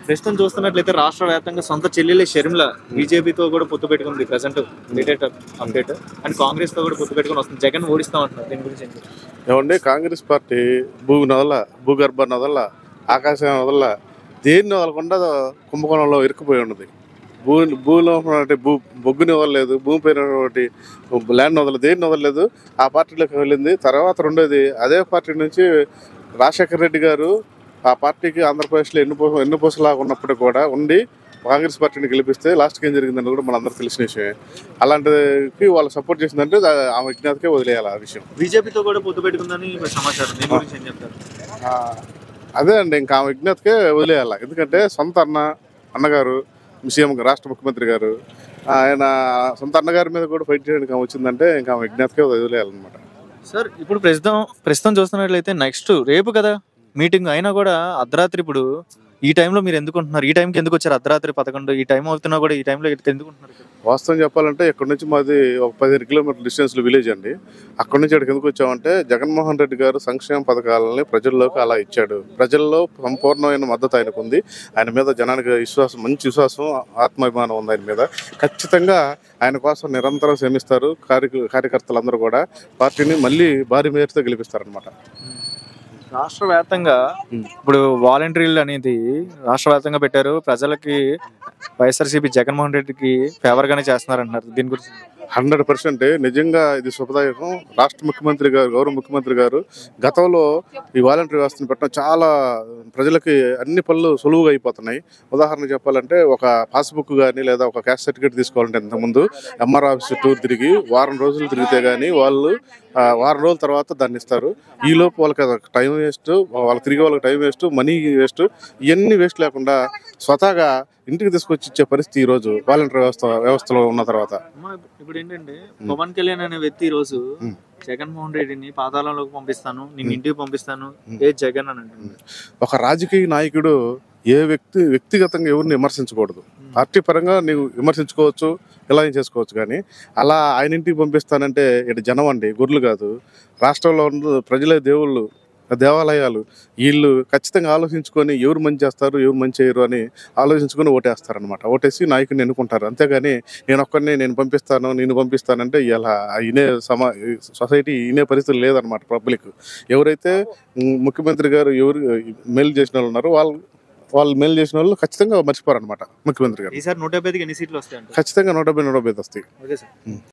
ప్రస్తుతం చూస్తున్నట్లయితే రాష్ట్ర వ్యాప్తంగా సొంత చెల్లెలే షర్మిల బీజేపీతో కూడా పొత్తు పెట్టుకుంది present latest update and Congress తో కూడా పొత్తు పెట్టుకుని వస్తుంది. జగన్ ఓడిస్తాం అంటున్నారు. దీని గురించి ఏమండి, కాంగ్రెస్ పార్టీ భూగర్భ నదల ఆకాశం నదల దేన్ని వదలకుండా కుంభకోణంలో ఇరుక్కుపోయి ఉన్నది. భూలో బొగ్గుని వదలలేదు, భూమి పైన ల్యాండ్ వదలలేదు, దేన్ని వదలలేదు. ఆ పార్టీలోకి వెళ్ళింది. తర్వాత రెండోది అదే పార్టీ నుంచి రాజశేఖర రెడ్డి గారు ఆ పార్టీకి ఆంధ్రప్రదేశ్లో ఎన్ని పోసలాగా ఉన్నప్పుడు కూడా ఉండి కాంగ్రెస్ పార్టీని గెలిపిస్తే లాస్ట్కి ఏం జరిగిందని కూడా మనందరూ తెలిసిన విషయమే. అలాంటికి వాళ్ళు సపోర్ట్ చేసిందంటే ఆ విజ్ఞాతకే వదిలేయాలి ఆ విషయం. బీజేపీతో కూడా పొత్తు పెట్టుకుందని సమాచారం. దీని గురించి ఏం చెప్తారు? అదే అండి, ఇంకా ఆ విజ్ఞాతకే వదిలేయాలి. ఎందుకంటే సొంత అన్నగారు సీఎం రాష్ట్ర ముఖ్యమంత్రి గారు ఆయన సొంత అన్నగారి మీద కూడా ఫైట్ చేయడానికి వచ్చిందంటే ఇంకా విజ్ఞాతకే వదిలేయాలన్నమాట. సార్ ఇప్పుడు ప్రస్తుతం చూస్తున్నట్లయితే నెక్స్ట్ రేపు కదా మీటింగ్ అయినా కూడా అర్ధరాత్రి ఇప్పుడు ఈ టైంలో మీరు ఎందుకు ఉంటున్నారు? ఈ టైంకి ఎందుకు వచ్చారు? అర్ధరాత్రి 11 ఈ టైం అవుతున్నా కూడా ఈ టైంలో ఎందుకు ఉంటున్నారు? వాస్తవం చెప్పాలంటే ఇక్కడ నుంచి మాది ఒక 15 కిలోమీటర్ల డిస్టెన్స్లో విలేజ్ అండి. అక్కడ నుంచి ఇక్కడికి ఎందుకు వచ్చామంటే జగన్మోహన్ రెడ్డి గారు సంక్షేమ పథకాలని ప్రజల్లోకి అలా ఇచ్చాడు. ప్రజల్లో సంపూర్ణమైన మద్దతు ఆయనకు ఉంది. ఆయన మీద జనానికి మంచి విశ్వాసం, ఆత్మాభిమానం ఉంది ఆయన మీద. ఖచ్చితంగా ఆయన కోసం నిరంతరం శ్రమిస్తారు. కార్యకర్తలందరూ కూడా పార్టీని మళ్ళీ భారీ మేరతో గెలిపిస్తారనమాట. రాష్ట్ర వ్యాప్తంగా ఇప్పుడు వాలంటీర్లు అనేది రాష్ట్ర వ్యాప్తంగా పెట్టారు. ప్రజలకి వైఎస్ఆర్సీపీ జగన్మోహన్ రెడ్డికి ఫేవర్ గానే చేస్తున్నారంటున్నారు. దీని గురించి 100% నిజంగా ఇది శుభదాయకం. రాష్ట్ర ముఖ్యమంత్రి గారు, గౌరవ ముఖ్యమంత్రి గారు గతంలో ఈ వాలంటీర్ వ్యవస్థను పెట్టడం చాలా ప్రజలకి అన్ని పనులు సులువుగా అయిపోతున్నాయి. ఉదాహరణ చెప్పాలంటే ఒక పాస్బుక్ కానీ లేదా ఒక క్యాస్ట్ సర్టిఫికేట్ తీసుకోవాలంటే ఇంతకుముందు ఎంఆర్ ఆఫీస్ టూర్ తిరిగి వారం రోజులు తిరిగితే కానీ వాళ్ళు వారం రోజుల తర్వాత దాన్ని ఇస్తారు. ఈలోపు వాళ్ళకి టైం వేస్ట్, వాళ్ళకి తిరిగి వాళ్ళకి టైం వేస్ట్, మనీ వేస్ట్, ఇవన్నీ వేస్ట్ లేకుండా స్వతహాగా ఇంటికి తీసుకొచ్చి ఇచ్చే పరిస్థితి ఈ రోజు వాలంటీర్ వ్యవస్థలో ఉన్న తర్వాత. ఇప్పుడు ఏంటంటే పవన్ కళ్యాణ్ అనే వ్యక్తి ఈ రోజు జగన్మోహన్ రెడ్డిని పాతాళంలోకి పంపిస్తాను, నేను ఇంటికి పంపిస్తాను ఏ జగన్ అని అంటుంది. ఒక రాజకీయ నాయకుడు వ్యక్తిగతంగా ఎవరిని విమర్శించకూడదు. పార్టీ పరంగా నీవు విమర్శించుకోవచ్చు, ఇలా చేసుకోవచ్చు. కానీ అలా ఆయన ఇంటికి పంపిస్తానంటే ఇటు జనం అండి, గొర్రెలు కాదు. రాష్ట్రంలో ఉన్న ప్రజలే దేవుళ్ళు, దేవాలయాలు. వీళ్ళు ఖచ్చితంగా ఆలోచించుకొని ఎవరు మంచి చేస్తారు, ఎవరు మంచి చేయరు అని ఆలోచించుకొని ఓటేస్తారనమాట. ఓటేసి నాయకుడిని ఎన్నుకుంటారు. అంతేగాని నేను పంపిస్తానంటే ఇలా సొసైటీ వినే పరిస్థితులు లేదనమాట. పబ్లిక్ ఎవరైతే ముఖ్యమంత్రి గారు ఎవరు మేలు చేసిన వాళ్ళు ఉన్నారో వాళ్ళు మేలు చేసిన వాళ్ళు ఖచ్చితంగా మర్చిపోరనమాట ముఖ్యమంత్రి గారు. ఈసారి 175 ఎన్ని సీట్లు వస్తాయి? ఖచ్చితంగా 175 వస్తాయి.